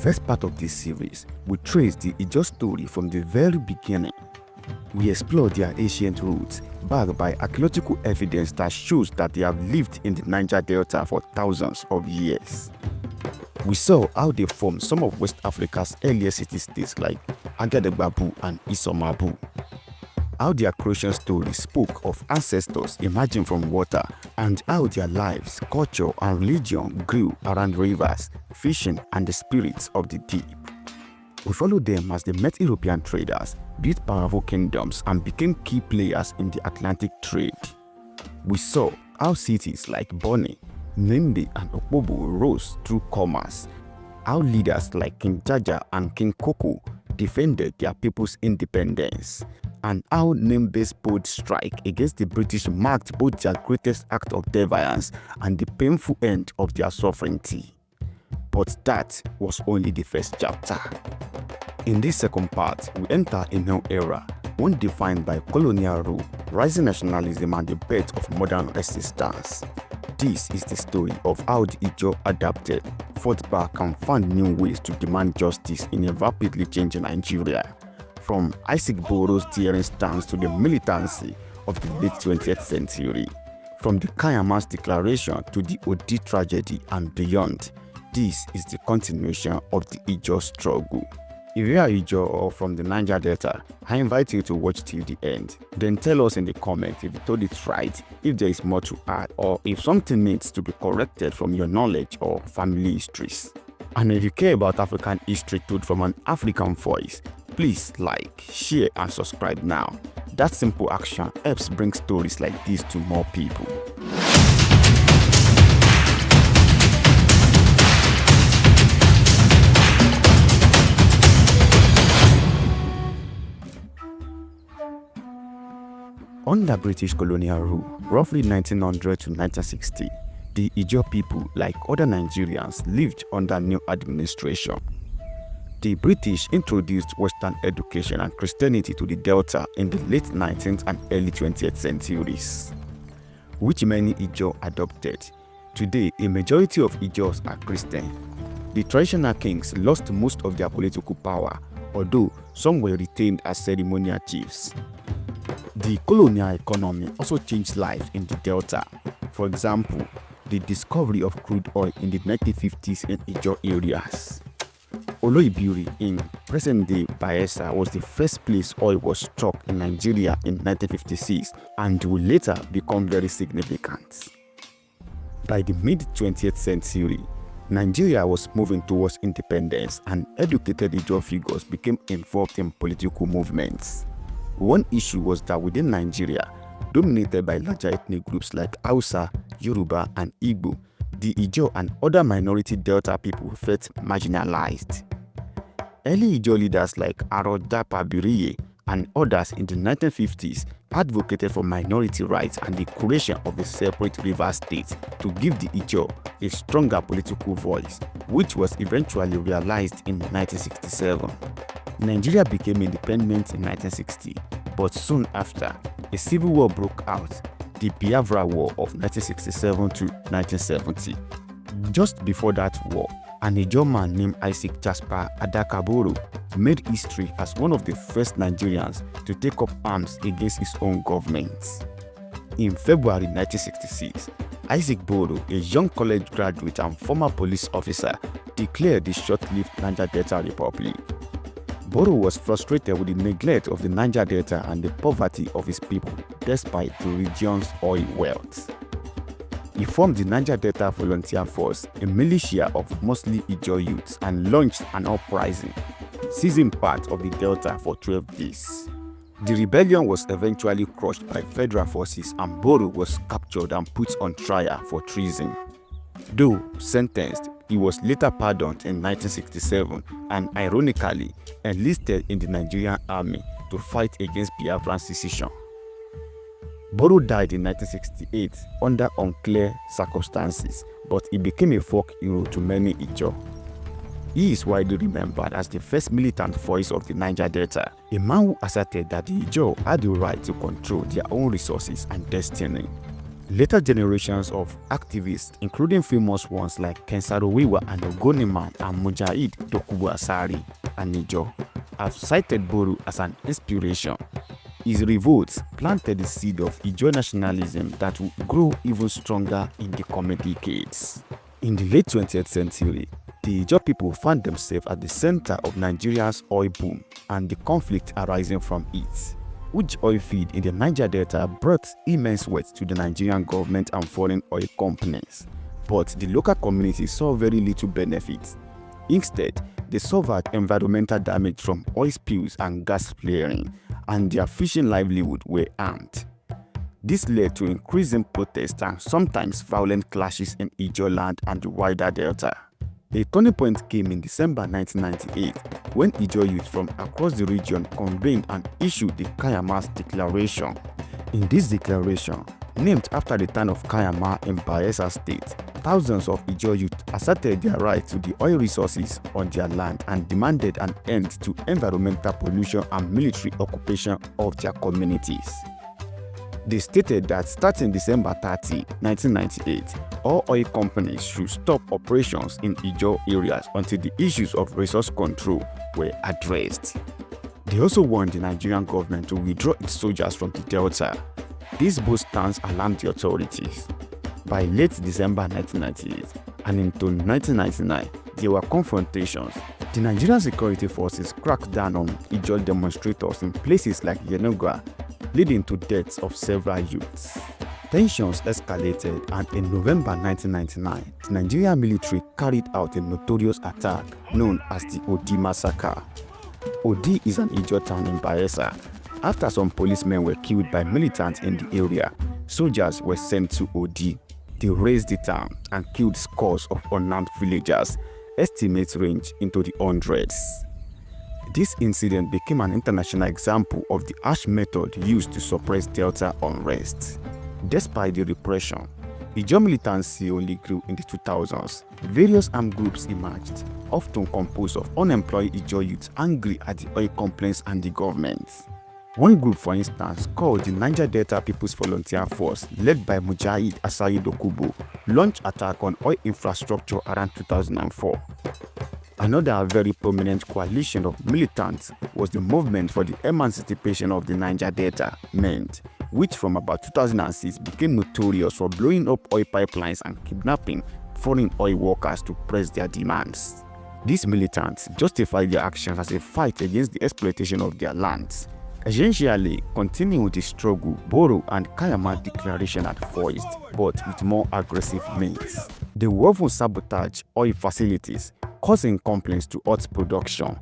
first part of this series, we trace the Ijaw story from the very beginning. We explore their ancient roots, backed by archaeological evidence that shows that they have lived in the Niger Delta for thousands of years. We saw how they formed some of West Africa's earliest city-states like Agadababu and Isomabu. How their creation story spoke of ancestors emerging from water, and how their lives, culture, and religion grew around rivers, fishing, and the spirits of the deep. We followed them as they met European traders, built powerful kingdoms, and became key players in the Atlantic trade. We saw how cities like Bonny, Nimbe, and Okpobo rose through commerce, how leaders like King Jaja and King Koko defended their people's independence, and how Nimbe's bold strike against the British marked both their greatest act of defiance and the painful end of their sovereignty. But that was only the first chapter. In this second part, we enter a new era, one defined by colonial rule, rising nationalism, and the birth of modern resistance. This is the story of how the Ijaw adapted, fought back, and found new ways to demand justice in a rapidly changing Nigeria. From Isaac Boro's daring stance to the militancy of the late 20th century, from the Kaiama Declaration to the Odi tragedy and beyond, this is the continuation of the Ijaw struggle. If you are Ijaw or from the Niger Delta, I invite you to watch till the end. Then tell us in the comments if you told it right, if there is more to add, or if something needs to be corrected from your knowledge or family histories. And if you care about African history told from an African voice, please like, share, and subscribe now. That simple action helps bring stories like this to more people. Under British colonial rule, roughly 1900 to 1960, the Ijaw people, like other Nigerians, lived under new administration. The British introduced Western education and Christianity to the Delta in the late 19th and early 20th centuries, which many Ijaw adopted. Today, a majority of Ijaws are Christian. The traditional kings lost most of their political power, although some were retained as ceremonial chiefs. The colonial economy also changed life in the Delta. For example, the discovery of crude oil in the 1950s in Ijaw areas. Oloibiri in present-day Bayelsa was the first place oil was struck in Nigeria in 1956 and will later become very significant. By the mid-20th century, Nigeria was moving towards independence, and educated Ijaw figures became involved in political movements. One issue was that within Nigeria, dominated by larger ethnic groups like Hausa, Yoruba, and Igbo, the Ijaw and other minority Delta people felt marginalized. Early Ijaw leaders like Arodapa Biriye and others in the 1950s advocated for minority rights and the creation of a separate river state to give the Ijaw a stronger political voice, which was eventually realized in 1967. Nigeria became independent in 1960, but soon after, a civil war broke out, the Biafra War of 1967 to 1970. Just before that war, an Ijaw man named Isaac Boro made history as one of the first Nigerians to take up arms against his own government. In February 1966, Isaac Boro, a young college graduate and former police officer, declared the short-lived Niger Delta Republic. Boro was frustrated with the neglect of the Niger Delta and the poverty of his people, despite the region's oil wealth. He formed the Niger Delta Volunteer Force, a militia of mostly Ijaw youths, and launched an uprising, seizing part of the Delta for 12 days. The rebellion was eventually crushed by federal forces, and Boro was captured and put on trial for treason. Though sentenced, he was later pardoned in 1967 and ironically enlisted in the Nigerian army to fight against Biafran secession. Boro died in 1968 under unclear circumstances, but he became a folk hero to many Ijaw. He is widely remembered as the first militant voice of the Niger Delta, a man who asserted that the Ijaw had the right to control their own resources and destiny. Later generations of activists, including famous ones like Kensarowiwa and Ogoniman and Mujahid Dokubo Asari and Ijaw, have cited Boro as an inspiration. His revolts planted the seed of Ijaw nationalism that will grow even stronger in the coming decades. In the late 20th century, the Ijaw people found themselves at the center of Nigeria's oil boom and the conflict arising from it. Which oil field in the Niger Delta brought immense wealth to the Nigerian government and foreign oil companies. But the local community saw very little benefit. Instead, they suffered environmental damage from oil spills and gas flaring, and their fishing livelihood were harmed. This led to increasing protests and sometimes violent clashes in Ijaw land and the wider Delta. A turning point came in December 1998 when Ijaw youth from across the region convened and issued the Kaiama Declaration. In this declaration, named after the town of Kaiama in Bayelsa State, thousands of Ijaw youth asserted their right to the oil resources on their land and demanded an end to environmental pollution and military occupation of their communities. They stated that starting December 30, 1998, all oil companies should stop operations in Ijaw areas until the issues of resource control were addressed. They also warned the Nigerian government to withdraw its soldiers from the Delta. This bold stance alarmed the authorities. By late December 1998 and into 1999, there were confrontations. The Nigerian security forces cracked down on Ijaw demonstrators in places like Yenagoa, leading to deaths of several youths. Tensions escalated, and in November 1999, the Nigerian military carried out a notorious attack known as the Odi Massacre. Odi is an Ijaw town in Bayelsa. After some policemen were killed by militants in the area, soldiers were sent to Odi. They razed the town and killed scores of unarmed villagers. Estimates range into the hundreds. This incident became an international example of the harsh method used to suppress Delta unrest. Despite the repression, Ijaw militancy only grew in the 2000s. Various armed groups emerged, often composed of unemployed Ijaw youths angry at the oil companies and the government. One group, for instance, called the Niger Delta People's Volunteer Force, led by Mujahid Asari Dokubo, launched attack on oil infrastructure around 2004. Another very prominent coalition of militants was the Movement for the Emancipation of the Niger Delta, MEND, which from about 2006 became notorious for blowing up oil pipelines and kidnapping foreign oil workers to press their demands. These militants justified their actions as a fight against the exploitation of their lands. Essentially, continuing the struggle Boro and Kaiama Declaration had voiced, but with more aggressive means. They would often sabotage oil facilities, causing complaints to halt production.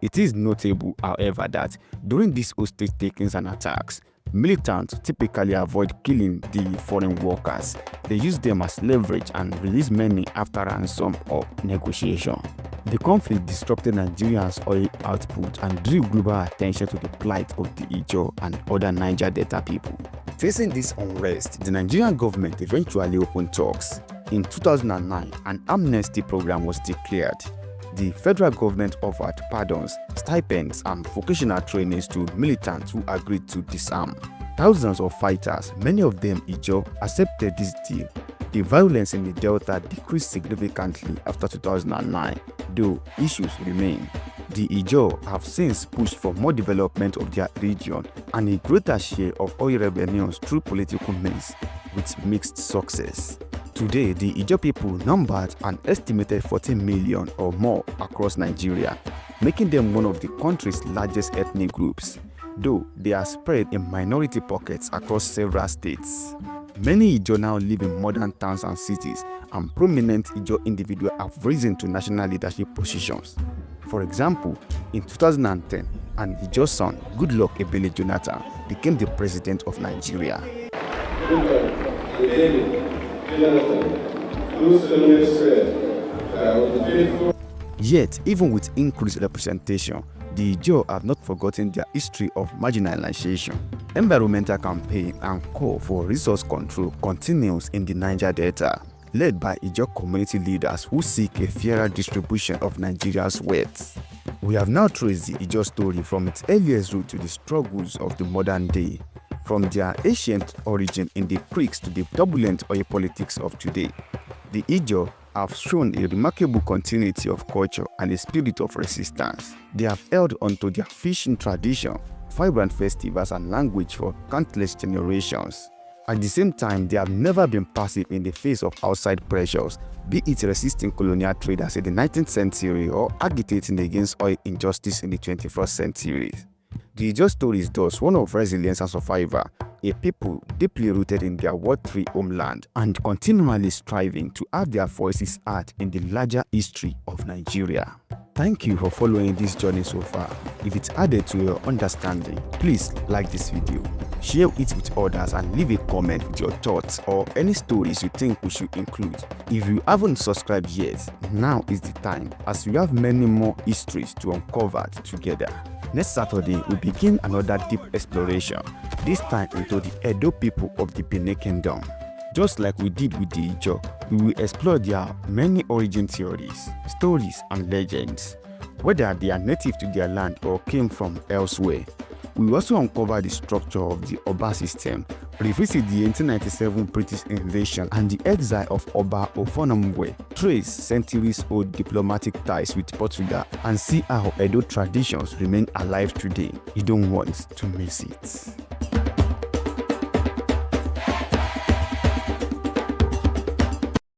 It is notable, however, that during these hostage takings and attacks, militants typically avoid killing the foreign workers. They use them as leverage and release many after ransom or negotiation. The conflict disrupted Nigeria's oil output and drew global attention to the plight of the Ijaw and other Niger Delta people. Facing this unrest, the Nigerian government eventually opened talks. In 2009, an amnesty program was declared. The federal government offered pardons, stipends, and vocational trainings to militants who agreed to disarm. Thousands of fighters, many of them Ijaw, accepted this deal. The violence in the Delta decreased significantly after 2009, though issues remain. The Ijaw have since pushed for more development of their region and a greater share of oil revenues through political means, with mixed success. Today, the Ijaw people numbered an estimated 14 million or more across Nigeria, making them one of the country's largest ethnic groups, though they are spread in minority pockets across several states. Many Ijaw now live in modern towns and cities, and prominent Ijaw individuals have risen to national leadership positions. For example, in 2010, an Ijaw son, Goodluck Ebele Jonathan, became the president of Nigeria. Yet, even with increased representation, the Ijaw have not forgotten their history of marginalization. Environmental campaign and call for resource control continues in the Niger Delta, led by Ijaw community leaders who seek a fairer distribution of Nigeria's wealth. We have now traced the Ijaw story from its earliest root to the struggles of the modern day. from their ancient origin in the creeks to the turbulent oil politics of today. The Ijaw have shown a remarkable continuity of culture and a spirit of resistance. They have held onto their fishing tradition, vibrant festivals and language for countless generations. At the same time, they have never been passive in the face of outside pressures, be it resisting colonial traders in the 19th century or agitating against oil injustice in the 21st century. The Ijaw story is thus one of resilience and survival, a people deeply rooted in their war-free homeland and continually striving to have their voices heard in the larger history of Nigeria. Thank you for following this journey so far. If it added to your understanding, please like this video, share it with others and leave a comment with your thoughts or any stories you think we should include. If you haven't subscribed yet, now is the time, as we have many more histories to uncover together. Next Saturday, we begin another deep exploration, this time into the Edo people of the Benin Kingdom. Just like we did with the Ijaw, we will explore their many origin theories, stories and legends, whether they are native to their land or came from elsewhere. We will also uncover the structure of the Oba system, revisit the 1897 British invasion and the exile of Oba Ofonomwe, trace centuries-old diplomatic ties with Portugal, and see how Edo traditions remain alive today. You don't want to miss it.